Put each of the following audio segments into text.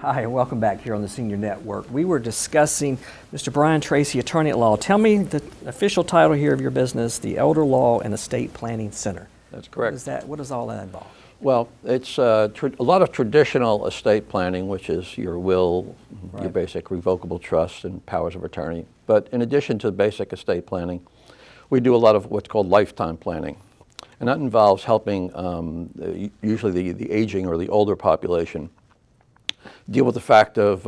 Hi, and welcome back here on the Senior Network. We were discussing Mr. Bryan Treacy, attorney at law. Tell me the official title here of your business, the Elder Law and Estate Planning Center. That's correct. What does all that involve? Well, it's a lot of traditional estate planning, which is your will, your basic revocable trust and powers of attorney. But in addition to basic estate planning, we do a lot of what's called lifetime planning. And that involves helping usually the aging or the older population deal with the fact of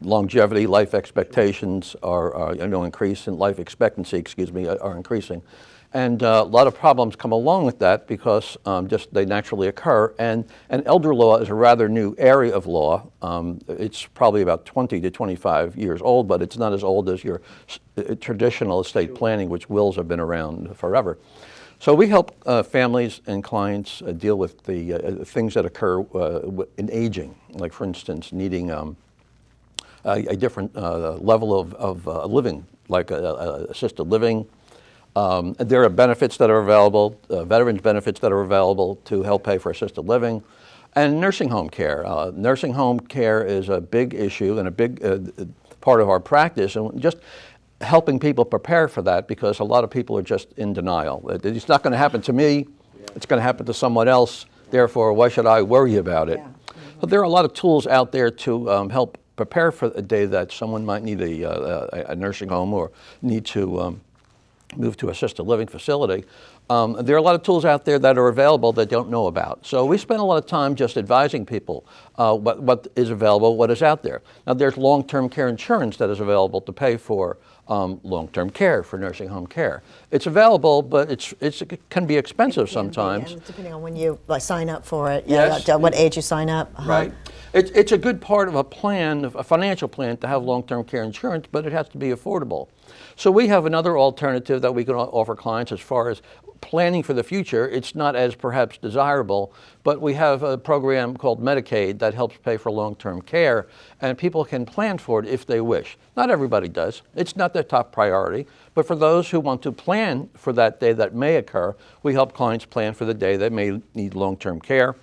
longevity, life expectations are increasing, life expectancy, are increasing. And a lot of problems come along with that because they naturally occur. And elder law is a rather new area of law. It's probably about 20 to 25 years old, but it's not as old as your traditional estate planning, which wills have been around forever. So we help families and clients deal with the things that occur in aging, like for instance, needing a different level of living, like assisted living. There are benefits that are available, veterans benefits that are available to help pay for assisted living, and nursing home care. Nursing home care is a big issue and a big part of our practice, and just helping people prepare for that, because a lot of people are just in denial. It's not going to happen to me, it's going to happen to someone else, therefore why should I worry about it? But there are a lot of tools out there to help prepare for the day that someone might need a nursing home or need to move to assisted living facility. There are a lot of tools out there that are available that don't know about. So we spend a lot of time just advising people what is available, what is out there. Now there's long-term care insurance that is available to pay for long-term care, for nursing home care. It's available, but it can be expensive sometimes. And depending on when you sign up for it, yes. What age you sign up. Right. It's a good part of a plan, a financial plan, to have long-term care insurance, but it has to be affordable. So we have another alternative that we can offer clients as far as planning for the future. It's not as perhaps desirable, but we have a program called Medicaid that helps pay for long-term care, and people can plan for it if they wish. Not everybody does. It's not their top priority, but for those who want to plan for that day that may occur, we help clients plan for the day they may need long-term care.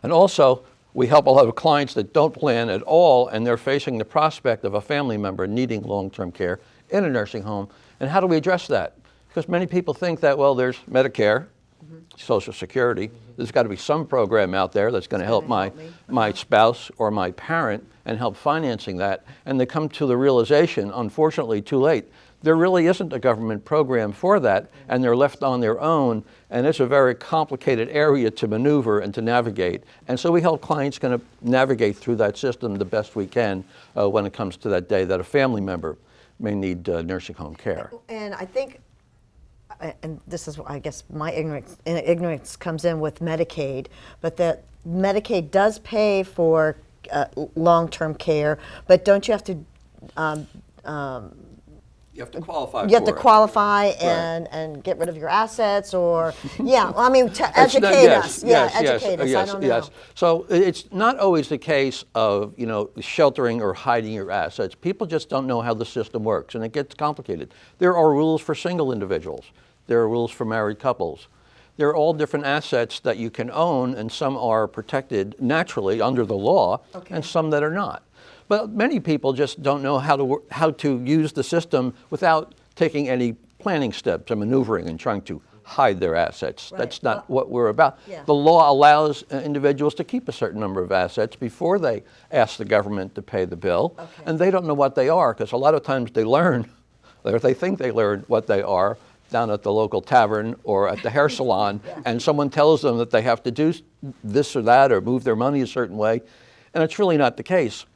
And also, we help a lot of clients that don't plan at all, and they're facing the prospect of a family member needing long-term care in a nursing home. And how do we address that? Because many people think that, well, there's Medicare, Social Security. There's got to be some program out there that's going to help my spouse or my parent and help financing that. And they come to the realization, unfortunately too late, there really isn't a government program for that, and they're left on their own, and it's a very complicated area to maneuver and to navigate. And so we help clients kind of navigate through that system the best we can when it comes to that day that a family member may need nursing home care. And I think, and this is, I guess, my ignorance comes in with Medicaid, but that Medicaid does pay for long-term care, but don't you have to you have to qualify for it. You have to qualify and get rid of your assets, or educate us. Educate us. I don't know. Yes. So it's not always the case of sheltering or hiding your assets. People just don't know how the system works, and it gets complicated. There are rules for single individuals. There are rules for married couples. There are all different assets that you can own, and some are protected naturally under the law, and some that are not. But many people just don't know how to use the system without taking any planning steps and maneuvering and trying to hide their assets. Right. That's not what we're about. Yeah. The law allows individuals to keep a certain number of assets before they ask the government to pay the bill, and they don't know what they are, because a lot of times they learn, or they think they learn what they are down at the local tavern or at the hair salon, and someone tells them that they have to do this or that or move their money a certain way, and it's really not the case.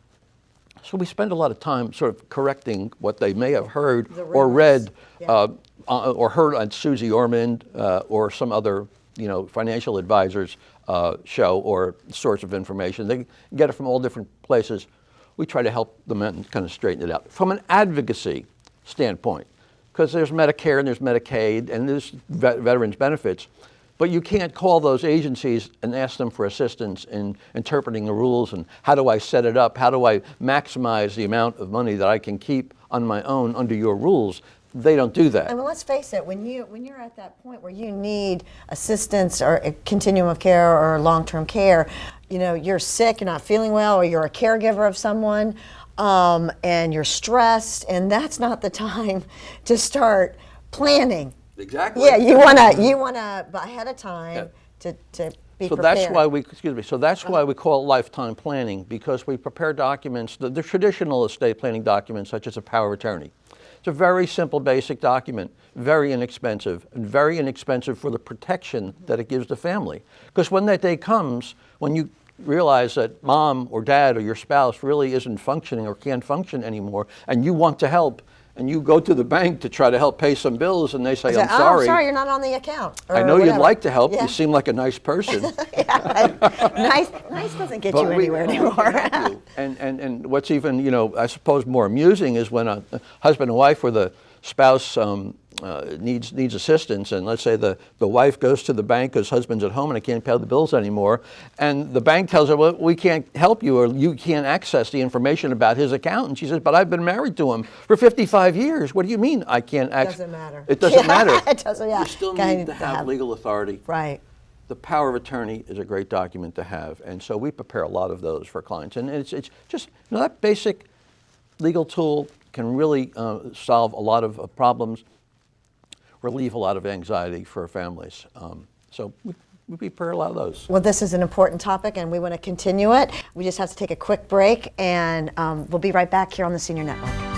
So we spend a lot of time sort of correcting what they may have heard or read or heard on Susie Ormond or some other financial advisors show or source of information. They get it from all different places. We try to help them and kind of straighten it out. From an advocacy standpoint, because there's Medicare and there's Medicaid and there's veterans benefits, but you can't call those agencies and ask them for assistance in interpreting the rules and how do I set it up, how do I maximize the amount of money that I can keep on my own under your rules. they don't do that. I mean, let's face it, when you're at that point where you need assistance or a continuum of care or long-term care, you're sick, you're not feeling well, or you're a caregiver of someone, and you're stressed, and that's not the time to start planning. Exactly. Yeah, you wanna ahead of time to be So prepared. that's why we, So that's why we call it lifetime planning, because we prepare documents, the traditional estate planning documents, such as a power of attorney. It's a very simple, basic document, very inexpensive, and very inexpensive for the protection that it gives the family. Because when that day comes, when you realize that mom or dad or your spouse really isn't functioning or can't function anymore, and you want to help, and you go to the bank to try to help pay some bills, and they say, I'm sorry. Oh, sorry, you're not on the account. I know you'd like to help. Yeah. You seem like a nice person. Nice doesn't get you anywhere anymore. And what's even, I suppose more amusing is when a husband and wife where the spouse needs assistance, and let's say the wife goes to the bank because husband's at home and I can't pay the bills anymore, and the bank tells her, well, we can't help you, or you can't access the information about his account. And she says, but I've been married to him for 55 years. What do you mean I can't access? It doesn't matter. It doesn't matter. It doesn't, yeah. You still need to have legal authority. Right. The power of attorney is a great document to have, and so we prepare a lot of those for clients. And it's just, that basic legal tool can really solve a lot of problems, relieve a lot of anxiety for families. So we prepare a lot of those. Well, this is an important topic, and we want to continue it. We just have to take a quick break, and we'll be right back here on the Senior Network.